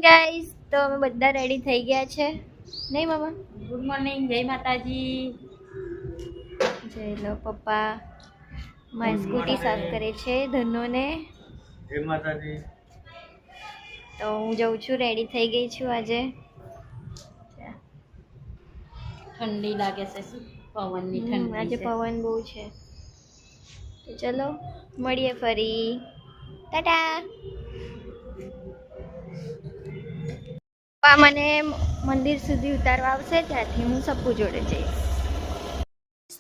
Guys, તો અમે બધા રેડી થઈ ગયા છે નહીં મામા? ગુડ મોર્નિંગ, જય માતાજી. જય લો પપ્પા મારી સ્કૂટી સાફ કરે છે ધનોને. જય માતાજી. તો હું જઉં છું, રેડી થઈ ગઈ છું. આજે ઠંડી લાગે છે, શું પવનની ઠંડી આજે છે. પવન બહુ છે. તો ચલો મળીએ ફરી. ટાટા. પપ્પા મને મંદિર સુધી ઉતારવા આવશે, ત્યાંથી હું સપ્પુ જોડે જઈશ.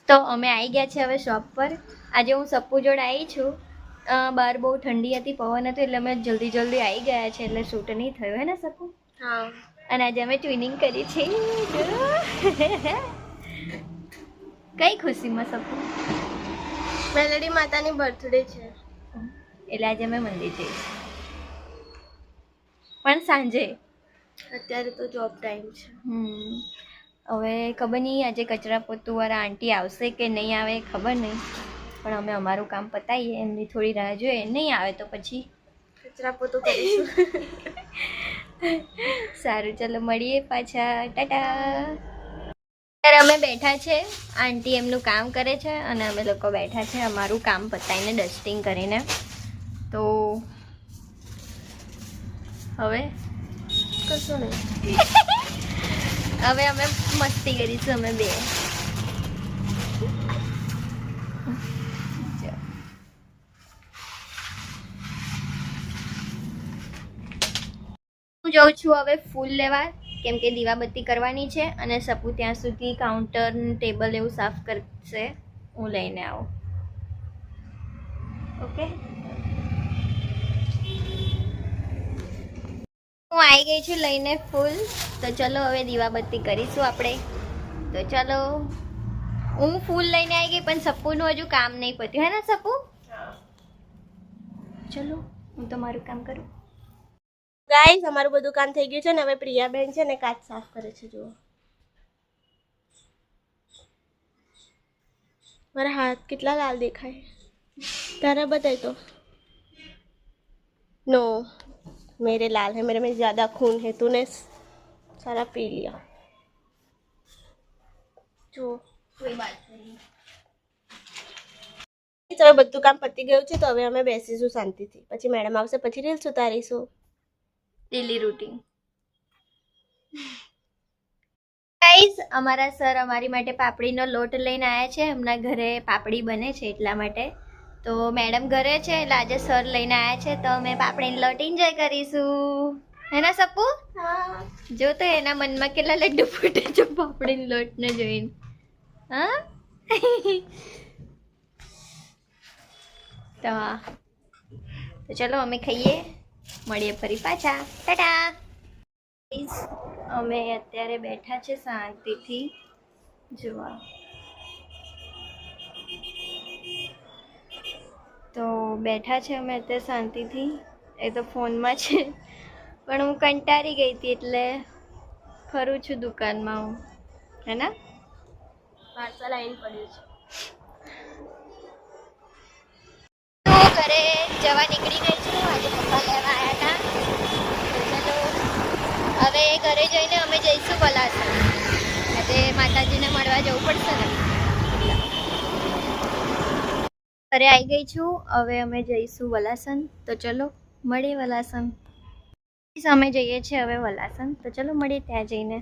તો અમે આવી ગયા છે હવે શોપ પર. આજે હું સપ્પુ જોડે આવી છું. બહાર બહુ ઠંડી હતી, પવન હતો, એટલે અમે જલ્દી આવી ગયા છે, એટલે શૂટ નહીં થયું હે ને સપ્પુ? હા. અને આજે અમે ટ્વિનિંગ કરી છે. કઈ ખુશીમાં સપ્પુ? મેલડી માતાની બર્થડે છે, એટલે આજે અમે મંદિર જઈશું, પણ સાંજે. અત્યારે તો જોબ ટાઈમ છે. હવે ખબર નહીં આજે કચરા પોતુવાળા આંટી આવશે કે નહીં આવે, ખબર નહીં, પણ અમે અમારું કામ પતાવીએ, એમની થોડી રાહ જોઈએ. નહીં આવે તો પછી કચરા પોતું કરીશું. સારું, ચલો મળીએ પાછા. ટાટા. અત્યારે અમે બેઠા છે, આંટી એમનું કામ કરે છે અને અમે લોકો બેઠા છે અમારું કામ પતાવીને, ડસ્ટિંગ કરીને. તો હવે કશું નહીં. હવે અમે મસ્તી કરીશું અમે બે. હું જાઉં છું હવે ફૂલ લેવા, કેમ કે દીવાબત્તી કરવાની છે અને સપુ ત્યાં સુધી કાઉન્ટર ટેબલ એવું સાફ કરશે. હું લઈને આવું. ઓકે, હું આવી ગઈ છું લઈને ફૂલ. તો ચલો હવે દીવાબત્તી કરીશું આપણે. તો ચલો, હું ફૂલ લઈને આવી ગઈ, પણ સપ્પુનું હજુ કામ નહીં પત્યું હે ને સપ્પુ? ચલો હું તો મારું કામ કરું. ગાઈસ, અમારું બધું કામ થઈ ગયું છે ને હવે પ્રિયાબેન છે ને કાચ સાફ કરે છે. જુઓ, મારા હાથ કેટલા લાલ દેખાય. તારા બતાય તો. नो, मेरे लाल है, मेरे में ज़्यादा खून है, तूने सारा पी लिया. જો કોઈ વાત નહીં. હવે બધું કામ પતી ગયું છે, તો હવે અમે બેસીશું શાંતિથી. પછી મેડમ આવશે, પછી રીલ્સ ઉતારીશું. Daily routine. ગાઈસ, અમારા સર અમારી માટે પાપડીનો લોટ લઈને આવ્યા છે. હમણાં ઘરે પાપડી બને છે એટલા માટે. તો મેડમ ઘરે છે એટલે આજે સર લઈને આવ્યા છે, તો અમે પાપડીનો લોટ એન્જોય કરીશું. હે ને સપ્પુ? હા. જો તો એના મનમાં કેટલા લડ્ડુ ફૂટે છે પાપડીનો લોટને જોઈને. હા. તો ચલો અમે ખાઈએ, મળીએ ફરી પાછા. ટાટા. અમે અત્યારે બેઠા છે શાંતિથી. જોવા તો બેઠા છે અમે અત્યારે શાંતિથી. એ તો ફોનમાં છે, પણ હું કંટાળી ગઈ હતી એટલે ફરું છું દુકાનમાં હું. હે ને? પાર્સલ આવીને પડ્યું છે. હું ઘરે જવા નીકળી ગઈ છું. આજે પપ્પા લેવા આવ્યા હતા. તો ચલો હવે ઘરે જઈને અમે જઈશું વલાસણ. આજે માતાજીને મળવા જવું પડશે ને. ઘરે આવી ગઈ છું, હવે અમે જઈશું વલાસણ. તો ચલો મળીએ વલાસણ. અમે જઈએ છીએ હવે વલાસણ, તો ચલો મળીએ ત્યાં જઈને.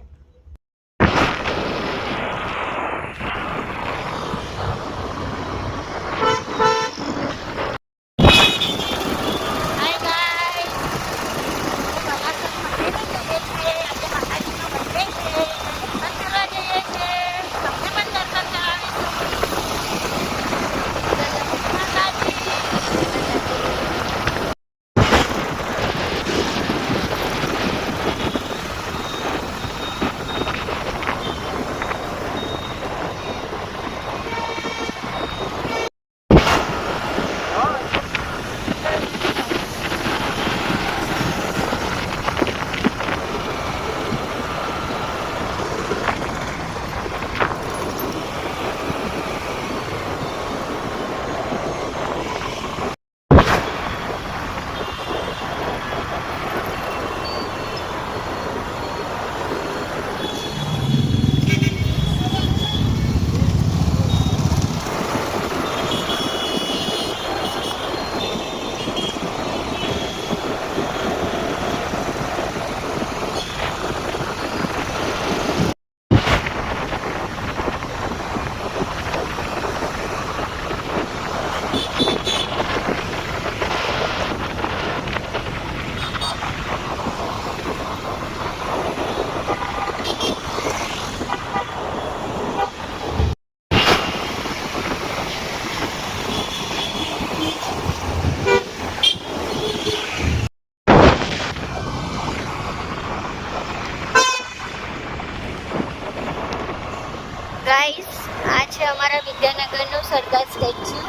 છે અમારા વિદ્યાનગરનું સરદાર સ્ટેચ્યુ,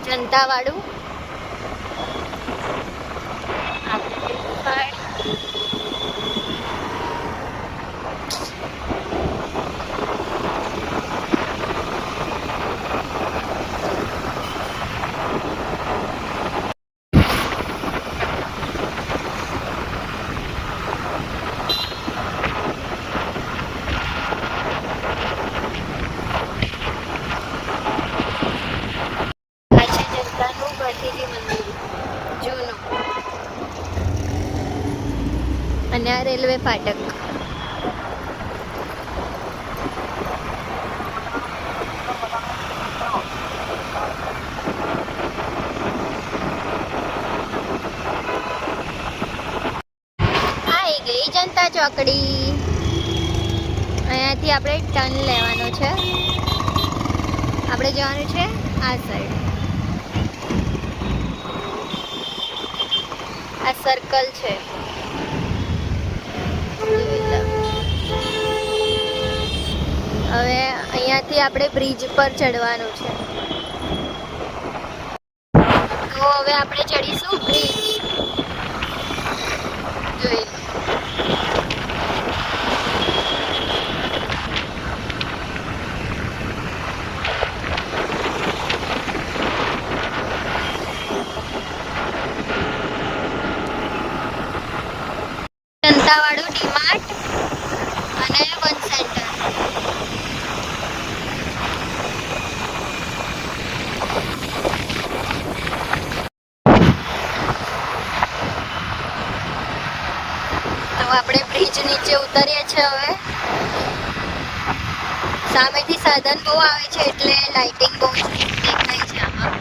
જનતાવાળું. આ છે જનતાનું ભાતીજી મંદિર જૂનું, અને આ રેલવે ફાટક. આવી ગઈ જનતા ચોકડી. અહીંયાથી આપણે ટર્ન લેવાનો છે. આપણે જવાનું છે આ સાઈડ. આ સર્કલ છે. હવે અહીંયાથી આપણે બ્રિજ પર ચડવાનું છે. તો હવે આપણે ચડીશું બ્રિજ. જોઈ લો. જનતાવાળું ડીમાર્ટ અને વન સેન્ટર. તો આપણે બ્રિજ નીચે ઉતરીએ છીએ હવે. સામેથી સાધન બહુ આવે છે એટલે લાઇટિંગ બહુ દેખાય છે આમાં.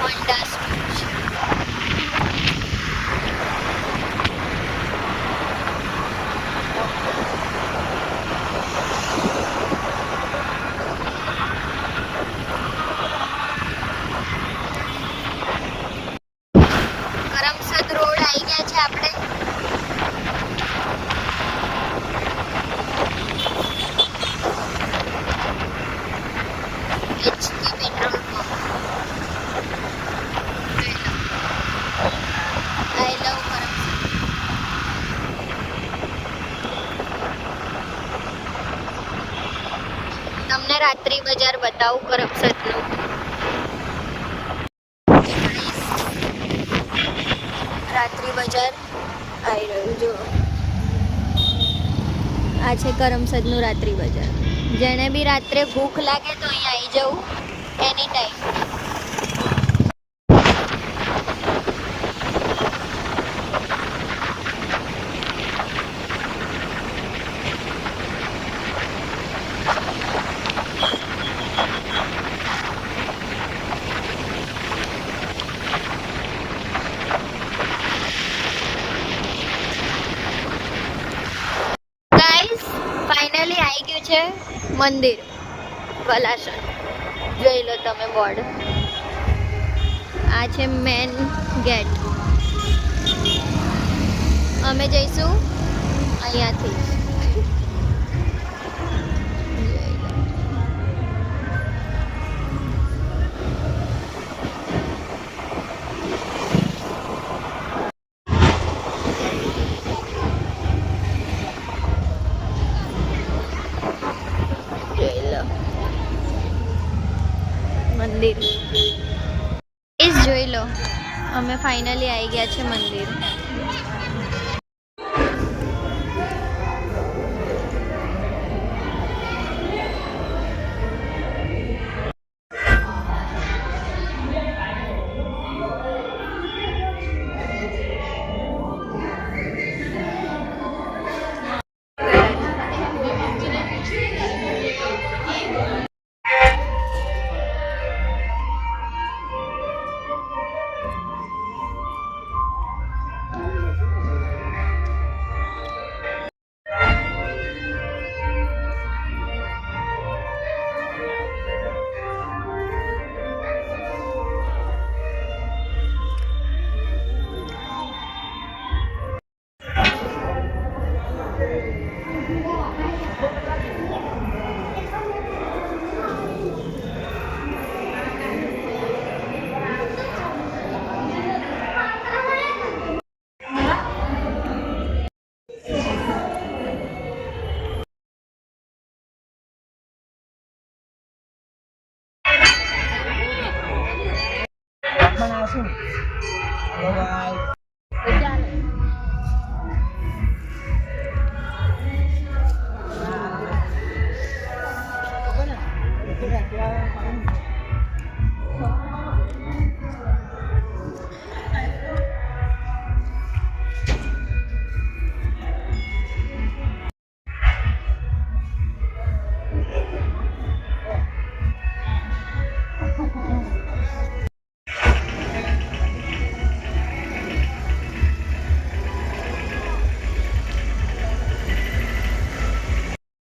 હોન્ડા સ્પીડ છે. કરમસદ રોડ આવી ગયા છે આપણે. HP petrol pump. I love Karamsad. તમને રાત્રિ બજાર બતાવું કરમસદનું. રાત્રિ બજાર આવી રહ્યું જો. આ છે કરમસદનું રાત્રિ બજાર. જેને બી રાત્રે ભૂખ લાગે તો અહીંયા આવી જવું એની ટાઈમ. ગાઈસ ફાઇનલી આવી ગયું છે મંદિર વલાસણ. જોઈ લો તમે બોર્ડ. આ છે મેન ગેટ. અમે જઈશું અહીંયાથી. જોઈ લો. જોઈ લો મંદિર. જોઈ લો અમે ફાઇનલી આવી ગયા છે મંદિર.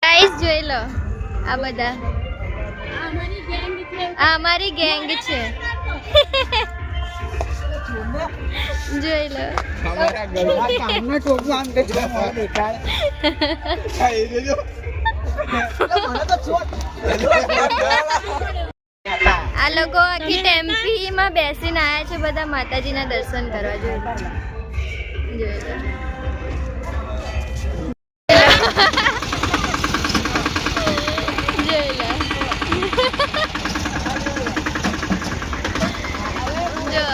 ગાઈસ જોઈ લો આ બધા આ અમારી ગેંગ છે જોઈ લો આ લોકો આખી ટેમ્પી માં બેસીને આયા છે બધા માતાજીના દર્શન કરવા જોઈ લો જોઈ લો જો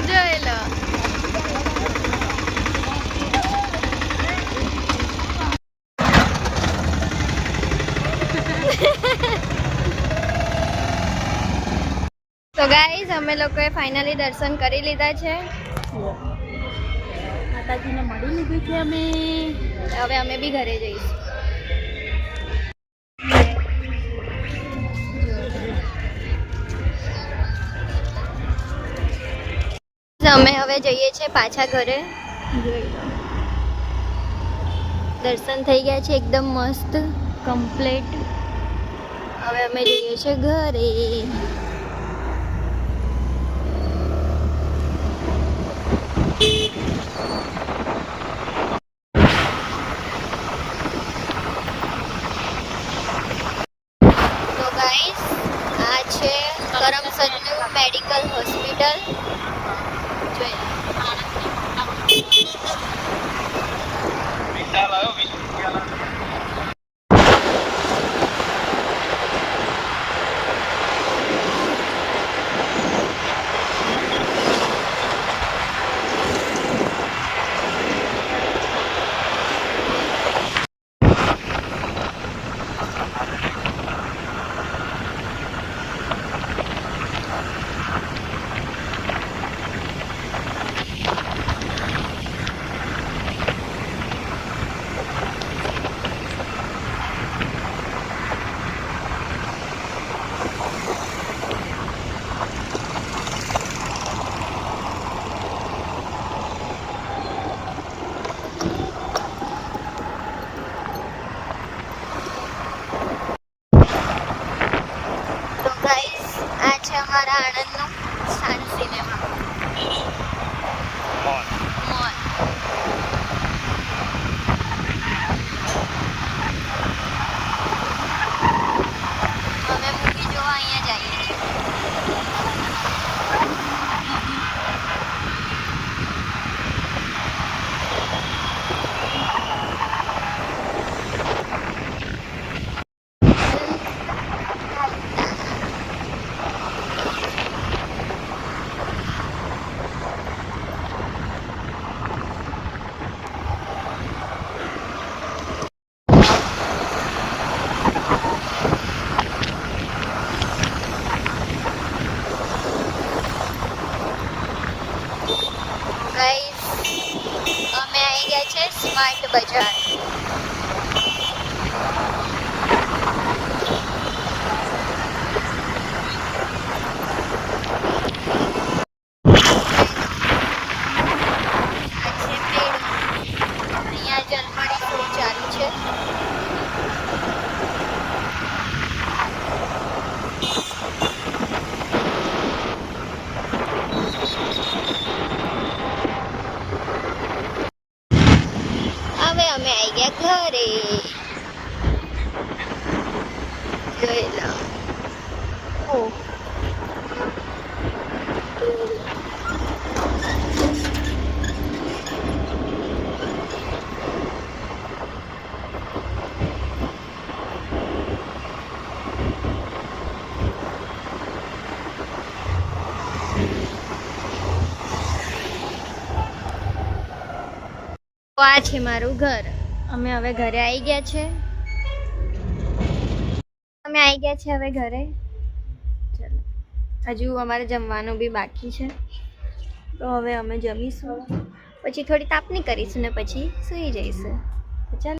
જોઈ લો તો ગાઈઝ અમે લોકોએ ફાઇનલી દર્શન કરી લીધા છે માતાજીને મળી લીધી છે અમે. હવે અમે બી ઘરે જઈશું અમે હવે જઈએ છીએ પાછા ઘરે દર્શન થઈ ગયા છે એકદમ મસ્ત કમ્પ્લીટ હવે અમે જઈએ છીએ ઘરે તો ગાઈસ આ છે કરમસદનું મેડિકલ હોસ્પિટલ જોઈ અમારા આણંદનું સાન સિનેમા મોલ અમે મૂવી જોવા અહીંયા જઈએ છીએ ગાઈસ અમે આવી ગયા છે સ્માર્ટ બજાર અહીંયા જલમડી શો ચાલુ છે હવે અમે આવી ગયા ઘરે જોઈ લો તો આ છે મારું ઘર. અમે હવે ઘરે આવી ગયા છે. હવે ઘરે. ચાલો, હજુ અમારે જમવાનું બી બાકી છે, તો હવે અમે જમીશું, પછી થોડી તાપણી કરીશું ને પછી સૂઈ જઈશું. તો ચાલો.